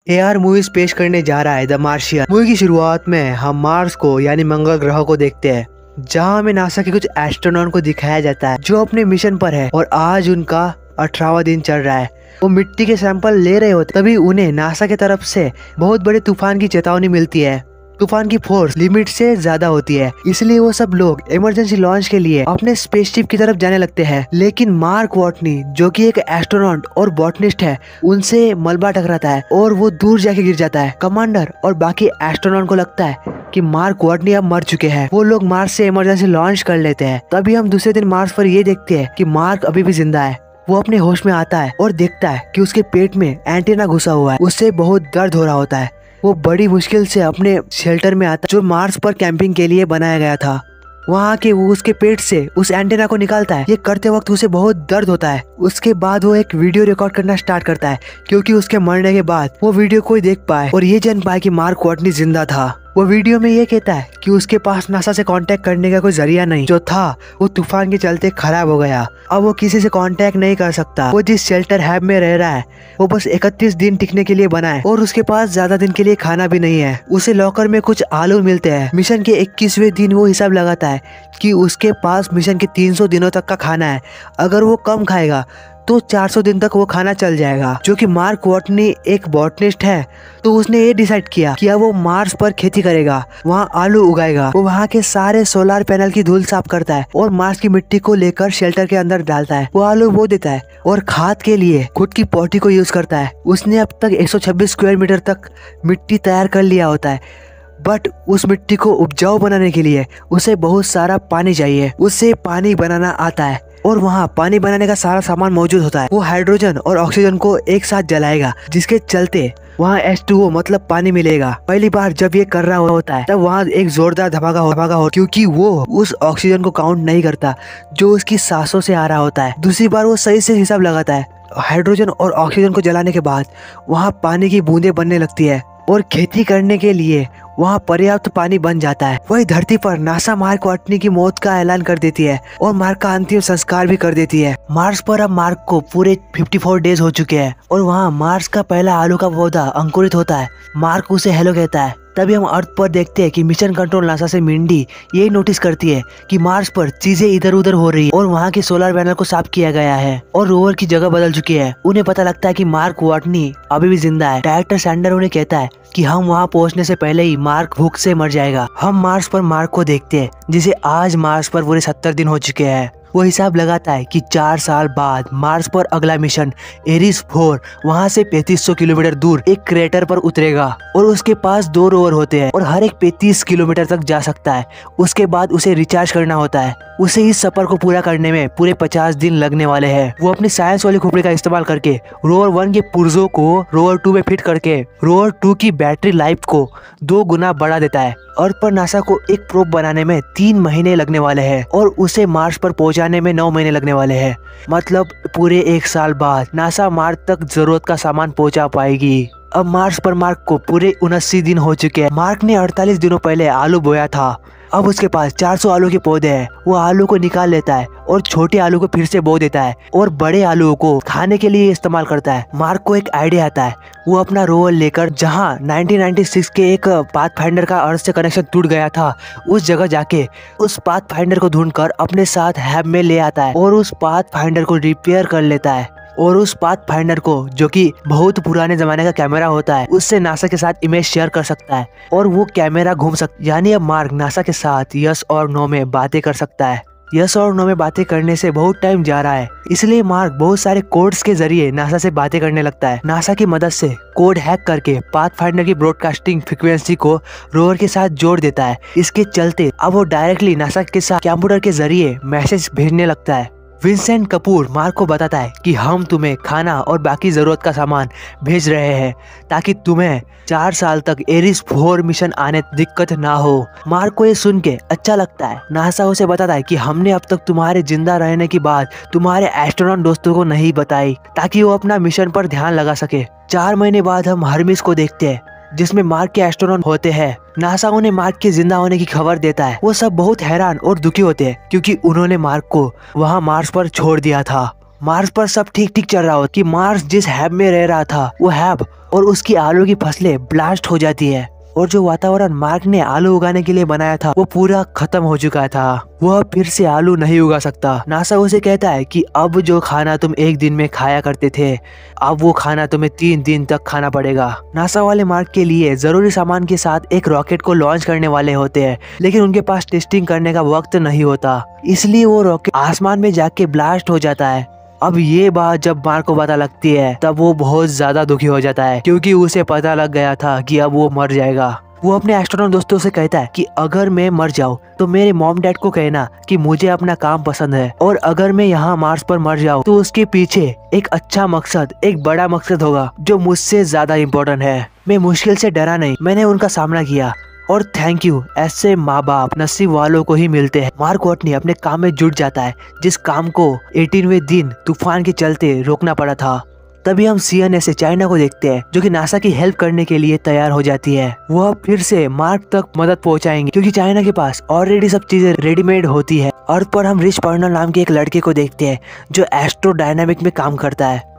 AR movies पेश करने जा रहा है द मार्शियन। मूवी की शुरुआत में हम मार्स को यानी मंगल ग्रह को देखते हैं, जहां हमें नासा के कुछ एस्ट्रोनॉट को दिखाया जाता है जो अपने मिशन पर है और आज उनका 18वां दिन चल रहा है। वो मिट्टी के सैंपल ले रहे होते तभी उन्हें नासा की तरफ से बहुत बड़े तूफान की चेतावनी मिलती है। तूफान की फोर्स लिमिट से ज्यादा होती है, इसलिए वो सब लोग इमरजेंसी लॉन्च के लिए अपने स्पेसशिप की तरफ जाने लगते हैं। लेकिन मार्क वाटनी जो कि एक एस्ट्रोनॉट और बॉटनिस्ट है, उनसे मलबा टकराता है और वो दूर जाके गिर जाता है। कमांडर और बाकी एस्ट्रोनॉट को लगता है कि मार्क वाटनी अब मर चुके हैं। वो लोग मार्स से इमरजेंसी लॉन्च कर लेते हैं। तभी हम दूसरे दिन मार्स पर ये देखते हैं कि मार्क अभी भी जिंदा है। वो अपने होश में आता है और देखता है कि उसके पेट में एंटीना घुसा हुआ है। उससे बहुत दर्द हो रहा होता है। वो बड़ी मुश्किल से अपने शेल्टर में आता है जो मार्स पर कैंपिंग के लिए बनाया गया था। वहाँ के वो उसके पेट से उस एंटीना को निकालता है। ये करते वक्त उसे बहुत दर्द होता है। उसके बाद वो एक वीडियो रिकॉर्ड करना स्टार्ट करता है, क्योंकि उसके मरने के बाद वो वीडियो कोई देख पाए और ये जान पाए कि मार्क वाटनी जिंदा था। वो वीडियो में ये कहता है कि उसके पास नासा से कांटेक्ट करने का कोई जरिया नहीं, जो था वो तूफान के चलते खराब हो गया। अब वो किसी से कांटेक्ट नहीं कर सकता। वो जिस शेल्टर हैब में रह रहा है वो बस 31 दिन टिकने के लिए बना है और उसके पास ज्यादा दिन के लिए खाना भी नहीं है। उसे लॉकर में कुछ आलू मिलते हैं। मिशन के 21वें दिन वो हिसाब लगाता है कि उसके पास मिशन के 300 दिनों तक का खाना है। अगर वो कम खाएगा तो 400 दिन तक वो खाना चल जाएगा। जो कि मार्क वाटनी एक बॉटनिस्ट है, तो उसने ये डिसाइड किया कि अब वो मार्स पर खेती करेगा, वहाँ आलू उगाएगा। वो वहाँ के सारे सोलर पैनल की धूल साफ करता है और मार्स की मिट्टी को लेकर शेल्टर के अंदर डालता है। वो आलू बो देता है और खाद के लिए खुद की पॉटी को यूज करता है। उसने अब तक 126 स्क्वायर मीटर तक मिट्टी तैयार कर लिया होता है, बट उस मिट्टी को उपजाऊ बनाने के लिए उसे बहुत सारा पानी चाहिए। उसे पानी बनाना आता है और वहाँ पानी बनाने का सारा सामान मौजूद होता है। वो हाइड्रोजन और ऑक्सीजन को एक साथ जलाएगा, जिसके चलते वहाँ H2O मतलब पानी मिलेगा। पहली बार जब ये कर रहा होता है तब वहाँ एक जोरदार धमाका हो क्योंकि वो उस ऑक्सीजन को काउंट नहीं करता जो उसकी सांसों से आ रहा होता है। दूसरी बार वो सही से हिसाब लगाता है। हाइड्रोजन और ऑक्सीजन को जलाने के बाद वहाँ पानी की बूंदें बनने लगती है और खेती करने के लिए वहाँ पर्याप्त पानी बन जाता है। वही धरती पर नासा मार्क वाटनी की मौत का ऐलान कर देती है और मार्क का अंतिम संस्कार भी कर देती है। मार्स पर अब मार्क को पूरे 54 डेज हो चुके हैं और वहाँ मार्स का पहला आलू का पौधा अंकुरित होता है। मार्क उसे हेलो कहता है। तभी हम अर्थ पर देखते हैं कि मिशन कंट्रोल नासा से मिंडी यही नोटिस करती है कि मार्स पर चीजें इधर उधर हो रही है और वहाँ के सोलर पैनल को साफ किया गया है और रोवर की जगह बदल चुकी है। उन्हें पता लगता है कि मार्क वाटनी अभी भी जिंदा है। डायरेक्टर सैंडर उन्हें कहता है कि हम वहाँ पहुँचने से पहले ही मार्क भूख से मर जाएगा। हम मार्स पर मार्क को देखते हैं, जिसे आज मार्स पर पूरे 70 दिन हो चुके हैं। वो हिसाब लगाता है कि 4 साल बाद मार्स पर अगला मिशन एरिस 4 वहाँ से 3500 किलोमीटर दूर एक क्रेटर पर उतरेगा और उसके पास 2 रोवर होते हैं और हर एक 35 किलोमीटर तक जा सकता है। उसके बाद उसे रिचार्ज करना होता है। उसे इस सफर को पूरा करने में पूरे 50 दिन लगने वाले हैं। वो अपनी साइंस वाली खोपड़ी का इस्तेमाल करके रोवर 1 के पुर्जों को रोवर 2 में फिट करके रोवर 2 की बैटरी लाइफ को 2 गुना बढ़ा देता है। अर्थ पर नासा को एक प्रोब बनाने में 3 महीने लगने वाले हैं और उसे मार्स पर पहुंचाने में 9 महीने लगने वाले हैं। मतलब पूरे 1 साल बाद नासा मार्स तक जरूरत का सामान पहुंचा पाएगी। अब मार्स पर मार्क को पूरे 79 दिन हो चुके हैं। मार्क ने 48 दिनों पहले आलू बोया था। अब उसके पास 400 आलू के पौधे हैं। वो आलू को निकाल लेता है और छोटे आलू को फिर से बो देता है और बड़े आलू को खाने के लिए इस्तेमाल करता है। मार्क को एक आइडिया आता है। वो अपना रोवर लेकर जहां 1996 के एक पाथफाइंडर का अर्थ से कनेक्शन टूट गया था, उस जगह जाके उस पाथफाइंडर को ढूंढकर अपने साथ हैब में ले आता है और उस पाथफाइंडर को रिपेयर कर लेता है। और उस पाथफाइंडर को, जो कि बहुत पुराने जमाने का कैमरा होता है, उससे नासा के साथ इमेज शेयर कर सकता है और वो कैमरा घूम सकता है। यानी अब मार्क नासा के साथ यस और नो में बातें कर सकता है। यस और नो में बातें करने से बहुत टाइम जा रहा है, इसलिए मार्क बहुत सारे कोड्स के जरिए नासा से बातें करने लगता है। नासा की मदद से कोड हैक करके पाथफाइंडर की ब्रॉडकास्टिंग फ्रीक्वेंसी को रोवर के साथ जोड़ देता है। इसके चलते अब वो डायरेक्टली नासा के साथ कंप्यूटर के जरिए मैसेज भेजने लगता है। विंसेंट कपूर मार्क को बताता है कि हम तुम्हें खाना और बाकी जरूरत का सामान भेज रहे हैं ताकि तुम्हें 4 साल तक एरिस 4 मिशन आने दिक्कत ना हो। मार्क को ये सुन के अच्छा लगता है। नासा उसे बताता है कि हमने अब तक तुम्हारे जिंदा रहने की बात तुम्हारे एस्ट्रोनॉट दोस्तों को नहीं बताई ताकि वो अपना मिशन पर ध्यान लगा सके। 4 महीने बाद हम हर्मिस को देखते हैं, जिसमें मार्क के एस्ट्रोनॉट होते हैं। नासा उन्हें मार्क के जिंदा होने की खबर देता है। वो सब बहुत हैरान और दुखी होते हैं क्योंकि उन्होंने मार्क को वहाँ मार्स पर छोड़ दिया था। मार्स पर सब ठीक ठीक चल रहा हो कि मार्स जिस हैब में रह रहा था वो हैब और उसकी आलू की फसलें ब्लास्ट हो जाती है और जो वातावरण मार्क ने आलू उगाने के लिए बनाया था वो पूरा खत्म हो चुका था। वह फिर से आलू नहीं उगा सकता। नासा उसे कहता है कि अब जो खाना तुम एक दिन में खाया करते थे, अब वो खाना तुम्हें 3 दिन तक खाना पड़ेगा। नासा वाले मार्क के लिए जरूरी सामान के साथ एक रॉकेट को लॉन्च करने वाले होते हैं, लेकिन उनके पास टेस्टिंग करने का वक्त नहीं होता, इसलिए वो रॉकेट आसमान में जाके ब्लास्ट हो जाता है। अब ये बात जब मार्क को पता लगती है तब वो बहुत ज्यादा दुखी हो जाता है, क्योंकि उसे पता लग गया था कि अब वो मर जाएगा। वो अपने एस्ट्रोनॉट दोस्तों से कहता है कि अगर मैं मर जाऊं तो मेरे मॉम डैड को कहना कि मुझे अपना काम पसंद है, और अगर मैं यहाँ मार्स पर मर जाऊं तो उसके पीछे एक अच्छा मकसद, एक बड़ा मकसद होगा जो मुझसे ज्यादा इम्पोर्टेंट है। मैं मुश्किल से डरा नहीं, मैंने उनका सामना किया और थैंक यू। ऐसे माँ बाप नसीब वालों को ही मिलते हैं। मार्क वाटनी अपने काम में जुट जाता है, जिस काम को 18वें दिन तूफान के चलते रोकना पड़ा था। तभी हम CNN से चाइना को देखते हैं, जो कि नासा की हेल्प करने के लिए तैयार हो जाती है। वह फिर से मार्क तक मदद पहुंचाएंगे, क्योंकि चाइना के पास ऑलरेडी सब चीजें रेडीमेड होती है। अर्थ पर हम रिच पर्नल नाम के एक लड़के को देखते हैं जो एस्ट्रोडायनामिक में काम करता है।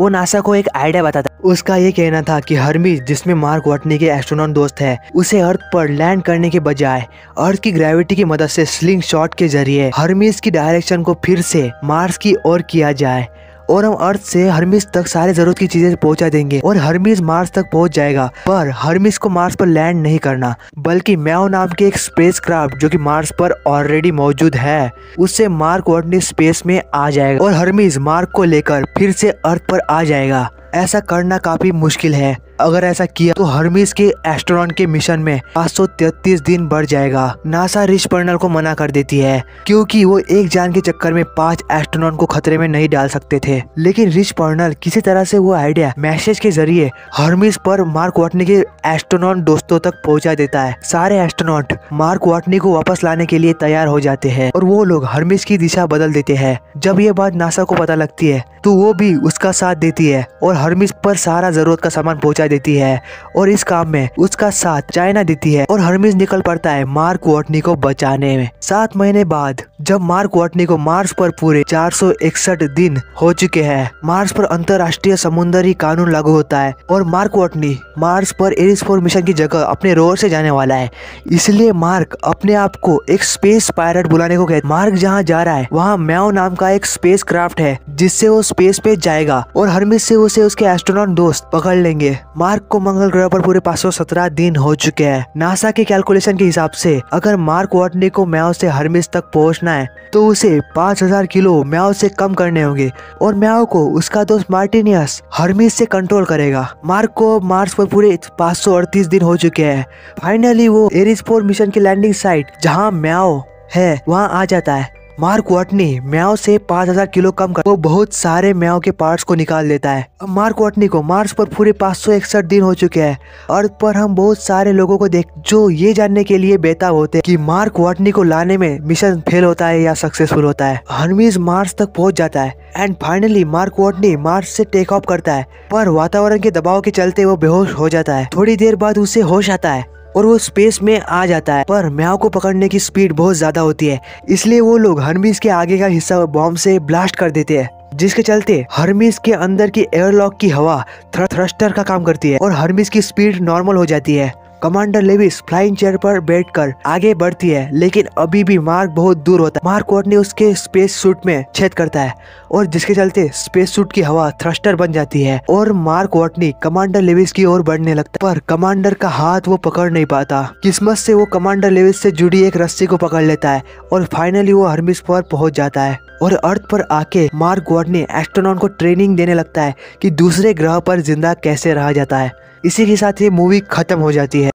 वो नासा को एक आइडिया बताता है। उसका ये कहना था कि हर्मीज, जिसमें मार्क वाटनी के एस्ट्रोनॉट दोस्त है, उसे अर्थ पर लैंड करने के बजाय अर्थ की ग्रेविटी की मदद से स्लिंग शॉट के जरिए हर्मीज की डायरेक्शन को फिर से मार्स की ओर किया जाए, और हम अर्थ से हर्मीज तक सारे जरूरत की चीजें पहुंचा देंगे और हर्मीज मार्स तक पहुंच जाएगा। पर हर्मीज को मार्स पर लैंड नहीं करना, बल्कि मैओ नाम के एक स्पेसक्राफ्ट जो कि मार्स पर ऑलरेडी मौजूद है, उससे मार्क वाटनी स्पेस में आ जाएगा और हर्मीज मार्क को लेकर फिर से अर्थ पर आ जाएगा। ऐसा करना काफी मुश्किल है। अगर ऐसा किया तो हर्मीज के एस्ट्रोनॉट के मिशन में 533 दिन बढ़ जाएगा। नासा रिच पर्नल को मना कर देती है, क्योंकि वो एक जान के चक्कर में 5 एस्ट्रोनॉट को खतरे में नहीं डाल सकते थे। लेकिन रिच पर्नल किसी तरह से वो आइडिया मैसेज के जरिए हर्मीज पर मार्क वाटनी के एस्ट्रोनॉट दोस्तों तक पहुंचा देता है। सारे एस्ट्रोनॉट मार्क वाटनी को वापस लाने के लिए तैयार हो जाते हैं और वो लोग हर्मीज की दिशा बदल देते हैं। जब ये बात नासा को पता लगती है तो वो भी उसका साथ देती है और हर्मीज पर सारा जरूरत का सामान पहुंचा देती है, और इस काम में उसका साथ चाइना देती है और हर्मीज निकल पड़ता है मार्क वाटनी को बचाने में। 7 महीने बाद जब मार्क वाटनी को मार्स पर पूरे 461 दिन हो चुके हैं, मार्स पर अंतरराष्ट्रीय समुद्री कानून लागू होता है और मार्क वाटनी मार्स पर एरिस 4 मिशन की जगह अपने रोवर से जाने वाला है। इसलिए मार्क अपने आप को एक स्पेस पायलट बुलाने को कहता है। मार्क जहाँ जा रहा है वहाँ मैओ नाम का एक स्पेस क्राफ्ट है, जिससे वो स्पेस पे जाएगा और हर्मीज से उसे उसके एस्ट्रोनॉट दोस्त पकड़ लेंगे। मार्क को मंगल ग्रह पर पूरे 517 दिन हो चुके हैं। नासा के कैलकुलेशन के हिसाब से अगर मार्क वाटनी को मैओ से हर्मीज तक पहुंचना है तो उसे 5000 किलो मैओ से कम करने होंगे, और मैओ को उसका दोस्त मार्टिनियस हर्मीज से कंट्रोल करेगा। मार्क को मार्स पर पूरे 538 दिन हो चुके हैं। फाइनली वो एरिस 4 मिशन की लैंडिंग साइट जहाँ मैओ है वहाँ आ जाता है। मार्क वाटनी मैओ से 5000 किलो कम कर वो बहुत सारे मैओ के पार्ट्स को निकाल देता है। अब मार्क वाटनी को मार्स पर पूरे 561 दिन हो चुके हैं। अर्थ पर हम बहुत सारे लोगों को देख जो ये जानने के लिए बेताब होते हैं कि मार्क वाटनी को लाने में मिशन फेल होता है या सक्सेसफुल होता है। हर्मीज मार्स तक पहुंच जाता है एंड फाइनली मार्क वाटनी मार्स से टेक ऑफ करता है, पर वातावरण के दबाव के चलते वो बेहोश हो जाता है। थोड़ी देर बाद उसे होश आता है और वो स्पेस में आ जाता है, पर मैओ को पकड़ने की स्पीड बहुत ज्यादा होती है, इसलिए वो लोग हर्मीज के आगे का हिस्सा बॉम्ब से ब्लास्ट कर देते हैं, जिसके चलते हर्मीज के अंदर की एयरलॉक की हवा थ्रस्टर का काम करती है और हर्मीज की स्पीड नॉर्मल हो जाती है। कमांडर लेविस फ्लाइंग चेयर पर बैठकर आगे बढ़ती है, लेकिन अभी भी मार्क बहुत दूर होता है। मार्क वाटनी उसके स्पेस सूट में छेद करता है और जिसके चलते स्पेस सूट की हवा थ्रस्टर बन जाती है और मार्क वाटनी कमांडर लेविस की ओर बढ़ने लगता है, पर कमांडर का हाथ वो पकड़ नहीं पाता। किस्मत से वो कमांडर लेविस से जुड़ी एक रस्सी को पकड़ लेता है और फाइनली वो हर्मीज पर पहुंच जाता है और अर्थ पर आके मार्क वाटनी एस्ट्रोनॉट को ट्रेनिंग देने लगता है कि दूसरे ग्रह पर जिंदा कैसे रहा जाता है। इसी के साथ ये मूवी खत्म हो जाती है।